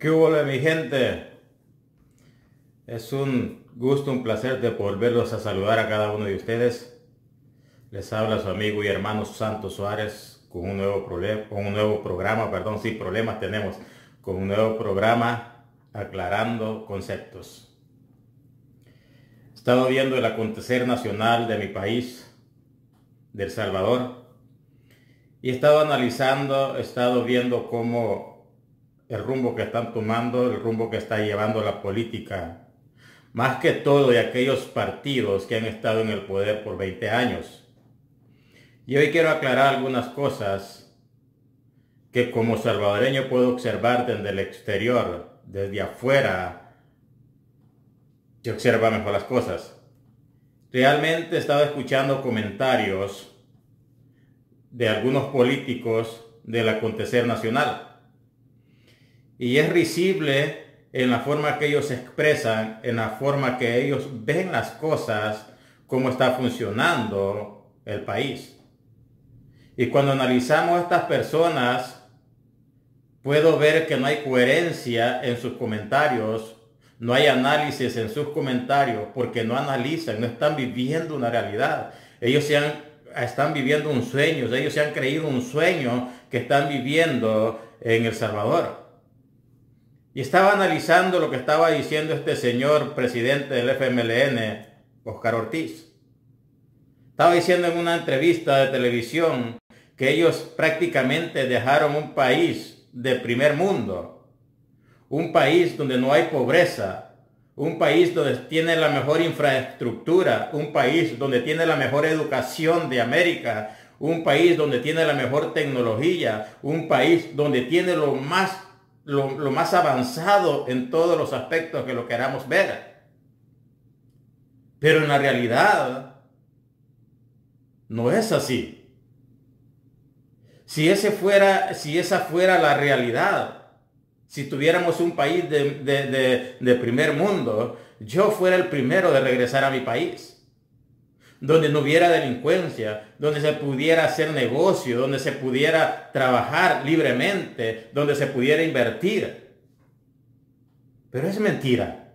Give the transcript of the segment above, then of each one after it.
¿Qué hubo, mi gente? Es un gusto, un placer de volverlos a saludar a cada uno de ustedes. Les habla su amigo y hermano Santos Suárez con un nuevo programa, sí, problemas tenemos, con un nuevo programa aclarando conceptos. He estado viendo el acontecer nacional de mi país, de El Salvador, y he estado analizando, he estado viendo cómo el rumbo que están tomando, el rumbo que está llevando la política, más que todo de aquellos partidos que han estado en el poder por 20 años. Y hoy quiero aclarar algunas cosas que como salvadoreño puedo observar desde el exterior, desde afuera, se observa mejor las cosas. Realmente he estado escuchando comentarios de algunos políticos del acontecer nacional. Y es risible en la forma que ellos se expresan, en la forma que ellos ven las cosas, cómo está funcionando el país. Y cuando analizamos a estas personas, puedo ver que no hay coherencia en sus comentarios, no hay análisis en sus comentarios, porque no analizan, no están viviendo una realidad. Ellos están viviendo un sueño, ellos se han creído un sueño que están viviendo en El Salvador. Y estaba analizando lo que estaba diciendo este señor presidente del FMLN, Óscar Ortiz. Estaba diciendo en una entrevista de televisión que ellos prácticamente dejaron un país de primer mundo, un país donde no hay pobreza, un país donde tiene la mejor infraestructura, un país donde tiene la mejor educación de América, un país donde tiene la mejor tecnología, un país donde tiene lo más avanzado en todos los aspectos que lo queramos ver. Pero en la realidad no es así. Si esa fuera la realidad, si tuviéramos un país de primer mundo, yo fuera el primero de regresar a mi país, donde no hubiera delincuencia, donde se pudiera hacer negocio, donde se pudiera trabajar libremente, donde se pudiera invertir. Pero es mentira.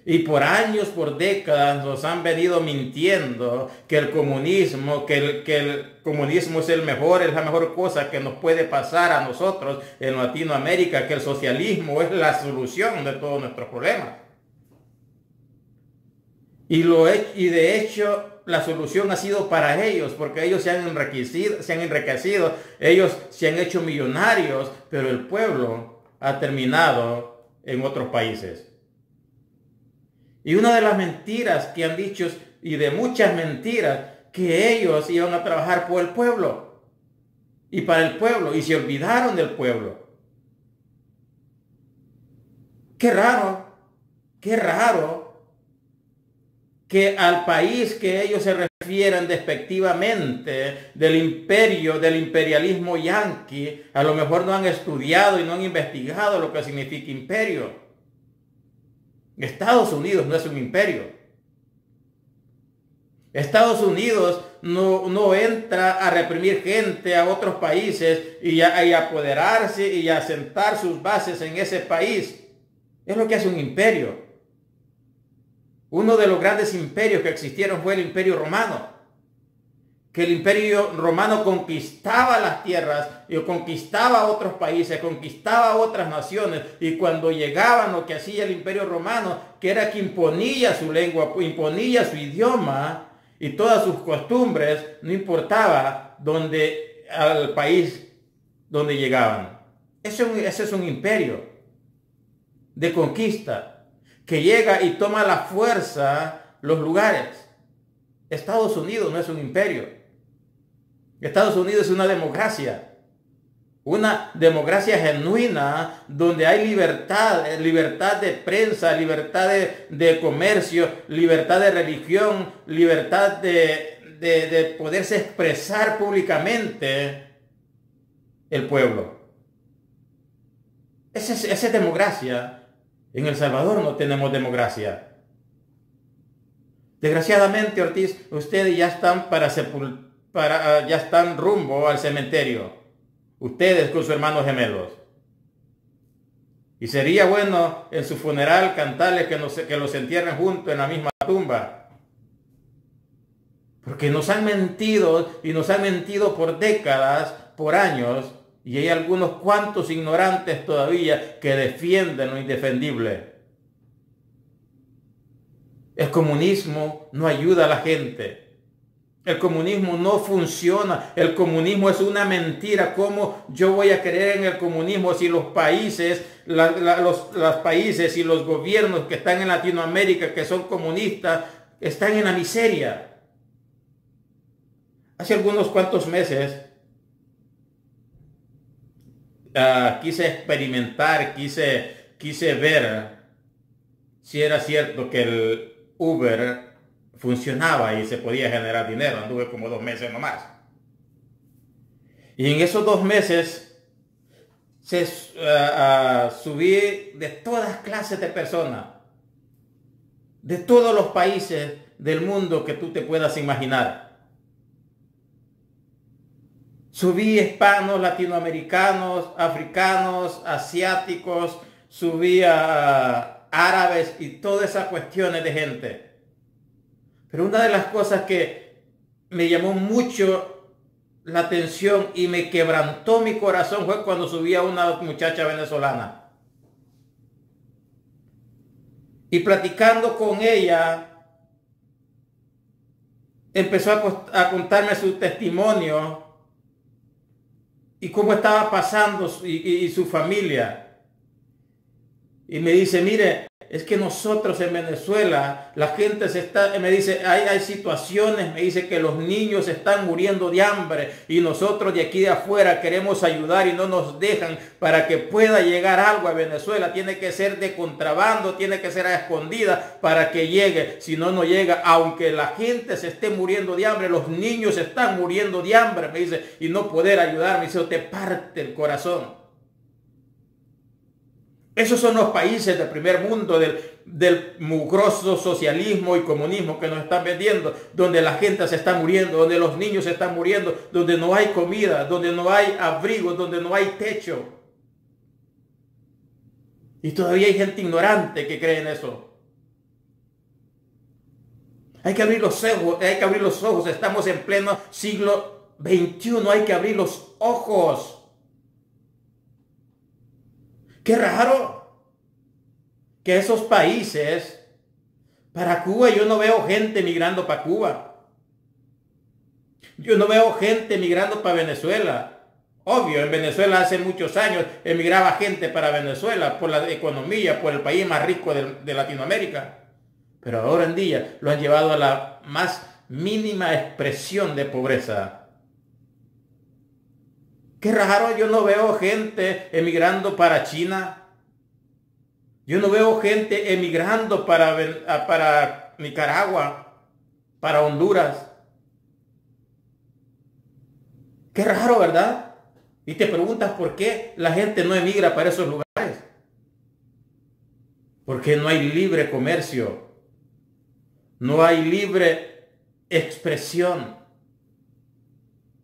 Y por años, por décadas, nos han venido mintiendo que el comunismo es la mejor cosa que nos puede pasar a nosotros en Latinoamérica, que el socialismo es la solución de todos nuestros problemas. Y de hecho la solución ha sido para ellos, porque ellos se han enriquecido, ellos se han hecho millonarios, pero el pueblo ha terminado en otros países. Y una de las mentiras que han dicho, y de muchas mentiras, que ellos iban a trabajar por el pueblo y para el pueblo, y se olvidaron del pueblo. Qué raro que al país que ellos se refieren despectivamente del imperialismo yanqui, a lo mejor no han estudiado y no han investigado lo que significa imperio. Estados Unidos no es un imperio. Estados Unidos no entra a reprimir gente a otros países y a apoderarse y a asentar sus bases en ese país. Es lo que hace un imperio. Uno de los grandes imperios que existieron fue el Imperio Romano. Que el Imperio Romano conquistaba las tierras y conquistaba otros países, conquistaba otras naciones. Y cuando llegaban, lo que hacía el Imperio Romano, que era que imponía su lengua, imponía su idioma y todas sus costumbres, no importaba al país donde llegaban. Ese es un imperio de conquista que llega y toma a la fuerza los lugares. Estados Unidos no es un imperio. Estados Unidos es una democracia genuina, donde hay libertad de prensa, libertad de comercio, libertad de religión, libertad de poderse expresar públicamente el pueblo. Esa es democracia. En El Salvador no tenemos democracia. Desgraciadamente, Ortiz, ustedes ya están ya están rumbo al cementerio. Ustedes con sus hermanos gemelos. Y sería bueno en su funeral cantarles que los entierren juntos en la misma tumba. Porque nos han mentido y nos han mentido por décadas, por años, y hay algunos cuantos ignorantes todavía que defienden lo indefendible. El comunismo no ayuda a la gente. El comunismo no funciona. El comunismo es una mentira. ¿Cómo yo voy a creer en el comunismo si los países, los países y los gobiernos que están en Latinoamérica, que son comunistas, están en la miseria? Hace algunos cuantos meses quise experimentar, quise ver si era cierto que el Uber funcionaba y se podía generar dinero. Anduve como 2 meses nomás. Y en esos 2 meses subí de todas clases de personas, de todos los países del mundo que tú te puedas imaginar. Subí hispanos, latinoamericanos, africanos, asiáticos, subí a árabes y todas esas cuestiones de gente. Pero una de las cosas que me llamó mucho la atención y me quebrantó mi corazón fue cuando subí a una muchacha venezolana. Y platicando con ella, empezó a contarme su testimonio y cómo estaba pasando y su familia. Y me dice, mire, es que nosotros en Venezuela, la gente me dice, hay situaciones, me dice que los niños están muriendo de hambre y nosotros de aquí de afuera queremos ayudar y no nos dejan para que pueda llegar algo a Venezuela. Tiene que ser de contrabando, tiene que ser a escondida para que llegue. Si no, no llega. Aunque la gente se esté muriendo de hambre, los niños están muriendo de hambre, me dice, y no poder ayudar, me dice, te parte el corazón. Esos son los países del primer mundo, del mugroso socialismo y comunismo que nos están vendiendo, donde la gente se está muriendo, donde los niños se están muriendo, donde no hay comida, donde no hay abrigo, donde no hay techo. Y todavía hay gente ignorante que cree en eso. Hay que abrir los ojos, hay que abrir los ojos. Estamos en pleno siglo XXI, hay que abrir los ojos. Qué raro que esos países, para Cuba yo no veo gente migrando para Cuba. Yo no veo gente migrando para Venezuela. Obvio, en Venezuela hace muchos años emigraba gente para Venezuela por la economía, por el país más rico de Latinoamérica. Pero ahora en día lo han llevado a la más mínima expresión de pobreza. Qué raro, yo no veo gente emigrando para China. Yo no veo gente emigrando para Nicaragua, para Honduras. Qué raro, ¿verdad? Y te preguntas por qué la gente no emigra para esos lugares. Porque no hay libre comercio. No hay libre expresión.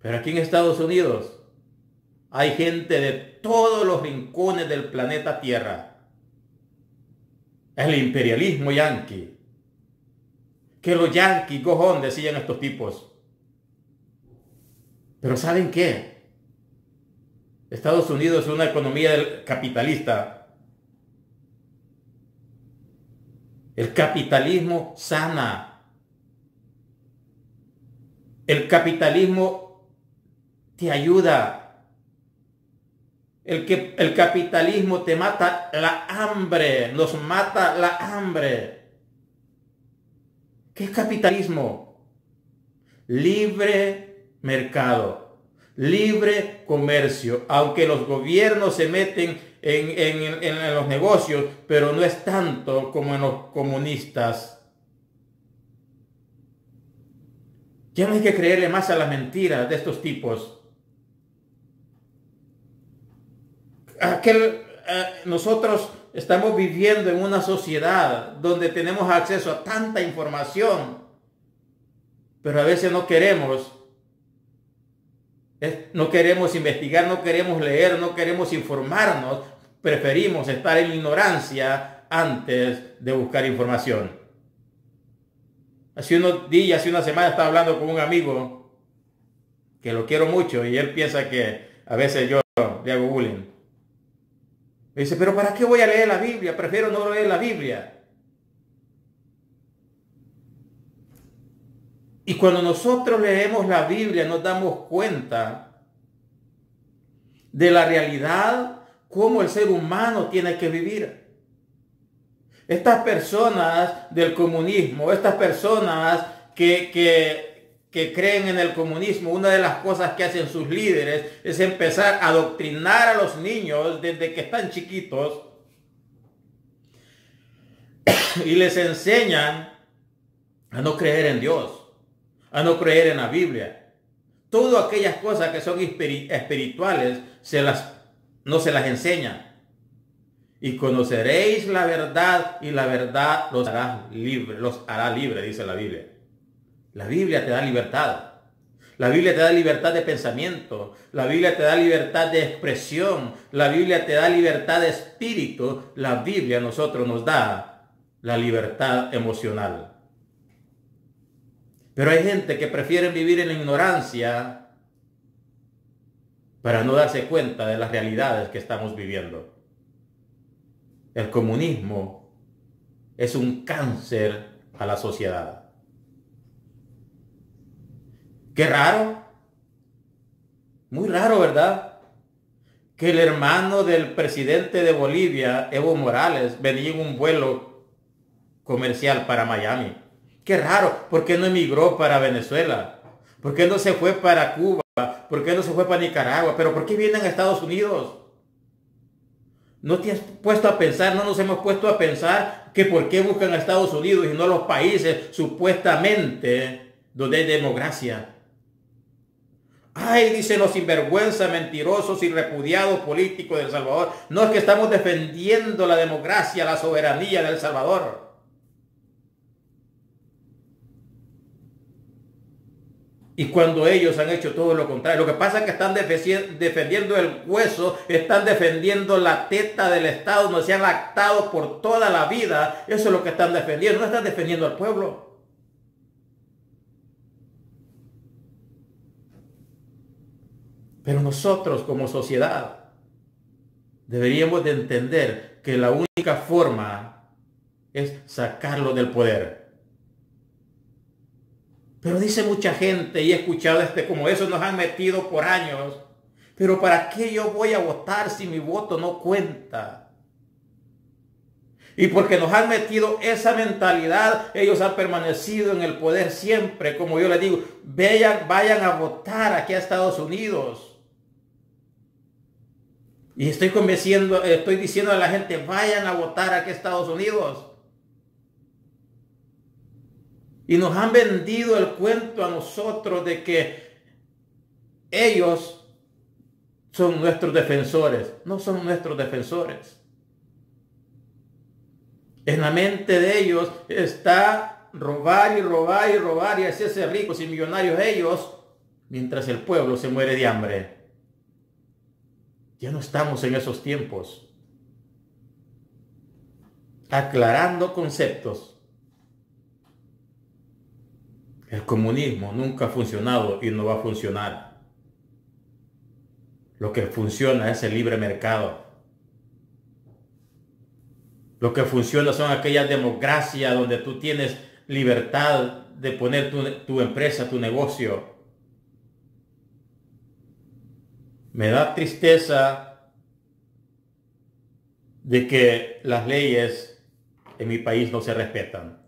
Pero aquí en Estados Unidos hay gente de todos los rincones del planeta Tierra. El imperialismo yanqui. Que los yanquis, go on, decían estos tipos. Pero ¿saben qué? Estados Unidos es una economía capitalista. El capitalismo sana. El capitalismo te ayuda. El capitalismo te mata la hambre, nos mata la hambre. ¿Qué es capitalismo? Libre mercado, libre comercio, aunque los gobiernos se meten en los negocios, pero no es tanto como en los comunistas. Ya no hay que creerle más a las mentiras de estos tipos. Nosotros estamos viviendo en una sociedad donde tenemos acceso a tanta información, pero a veces no queremos investigar, no queremos leer, no queremos informarnos, preferimos estar en ignorancia antes de buscar información. Hace unos días, hace una semana estaba hablando con un amigo que lo quiero mucho y él piensa que a veces yo le hago bullying. Me dice, pero ¿para qué voy a leer la Biblia? Prefiero no leer la Biblia. Y cuando nosotros leemos la Biblia nos damos cuenta de la realidad, cómo el ser humano tiene que vivir. Estas personas del comunismo, estas personas que creen en el comunismo, una de las cosas que hacen sus líderes es empezar a adoctrinar a los niños desde que están chiquitos y les enseñan a no creer en Dios, a no creer en la Biblia. Todas aquellas cosas que son espirituales no se las enseñan. Y conoceréis la verdad y la verdad los hará libre, dice la Biblia. La Biblia te da libertad. La Biblia te da libertad de pensamiento. La Biblia te da libertad de expresión. La Biblia te da libertad de espíritu. La Biblia a nosotros nos da la libertad emocional. Pero hay gente que prefiere vivir en la ignorancia para no darse cuenta de las realidades que estamos viviendo. El comunismo es un cáncer a la sociedad. Qué raro. Muy raro, ¿verdad? Que el hermano del presidente de Bolivia, Evo Morales, venía en un vuelo comercial para Miami. Qué raro. ¿Por qué no emigró para Venezuela? ¿Por qué no se fue para Cuba? ¿Por qué no se fue para Nicaragua? ¿Pero por qué vienen a Estados Unidos? ¿No te has puesto a pensar, no nos hemos puesto a pensar que por qué buscan a Estados Unidos y no los países supuestamente donde hay democracia? Ay, dicen los sinvergüenza, mentirosos y repudiados políticos de El Salvador. No es que estamos defendiendo la democracia, la soberanía de El Salvador. Y cuando ellos han hecho todo lo contrario, lo que pasa es que están defendiendo el hueso, están defendiendo la teta del Estado, donde se han lactado por toda la vida. Eso es lo que están defendiendo, no están defendiendo al pueblo. Pero nosotros como sociedad deberíamos de entender que la única forma es sacarlo del poder. Pero dice mucha gente, y he escuchado como eso nos han metido por años, pero ¿para qué yo voy a votar si mi voto no cuenta? Y porque nos han metido esa mentalidad, ellos han permanecido en el poder siempre. Como yo les digo, vayan a votar aquí a Estados Unidos. Y estoy diciendo a la gente, vayan a votar aquí a Estados Unidos. Y nos han vendido el cuento a nosotros de que ellos son nuestros defensores. No son nuestros defensores. En la mente de ellos está robar y robar y robar y hacerse ricos y millonarios ellos, mientras el pueblo se muere de hambre. Ya no estamos en esos tiempos. Aclarando conceptos. El comunismo nunca ha funcionado y no va a funcionar. Lo que funciona es el libre mercado. Lo que funciona son aquellas democracias donde tú tienes libertad de poner tu empresa, tu negocio. Me da tristeza de que las leyes en mi país no se respetan.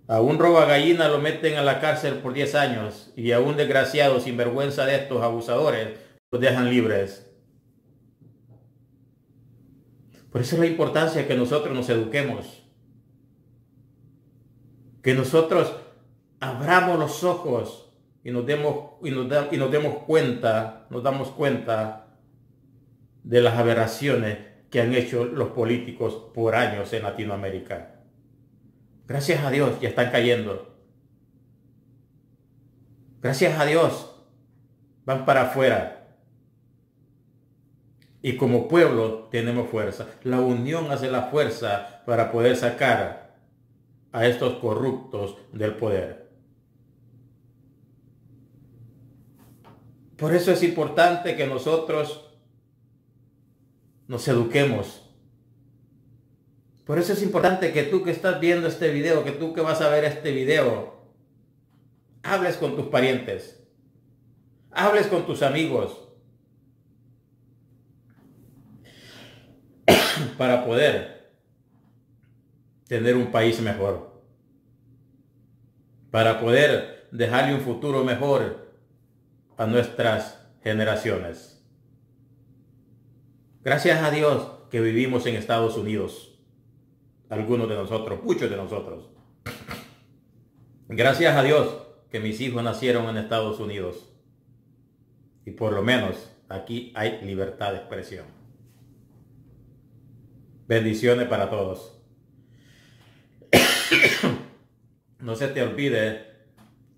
A un robagallina lo meten a la cárcel por 10 años y a un desgraciado sinvergüenza de estos abusadores los dejan libres. Por eso es la importancia que nosotros nos eduquemos. Que nosotros abramos los ojos y nos demos cuenta de las aberraciones que han hecho los políticos por años en Latinoamérica. Gracias a Dios ya están cayendo. Gracias a Dios van para afuera. Y como pueblo tenemos fuerza. La unión hace la fuerza para poder sacar a estos corruptos del poder. Por eso es importante que nosotros nos eduquemos. Por eso es importante que tú que estás viendo este video, que tú que vas a ver este video, hables con tus parientes, hables con tus amigos, para poder tener un país mejor, para poder dejarle un futuro mejor a nuestras generaciones. Gracias a Dios que vivimos en Estados Unidos, algunos de nosotros, muchos de nosotros. Gracias a Dios que mis hijos nacieron en Estados Unidos y por lo menos aquí hay libertad de expresión. Bendiciones para todos. No se te olvide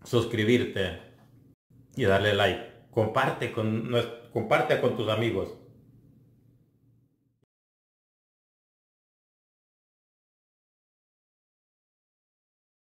suscribirte y darle like. Comparte con tus amigos.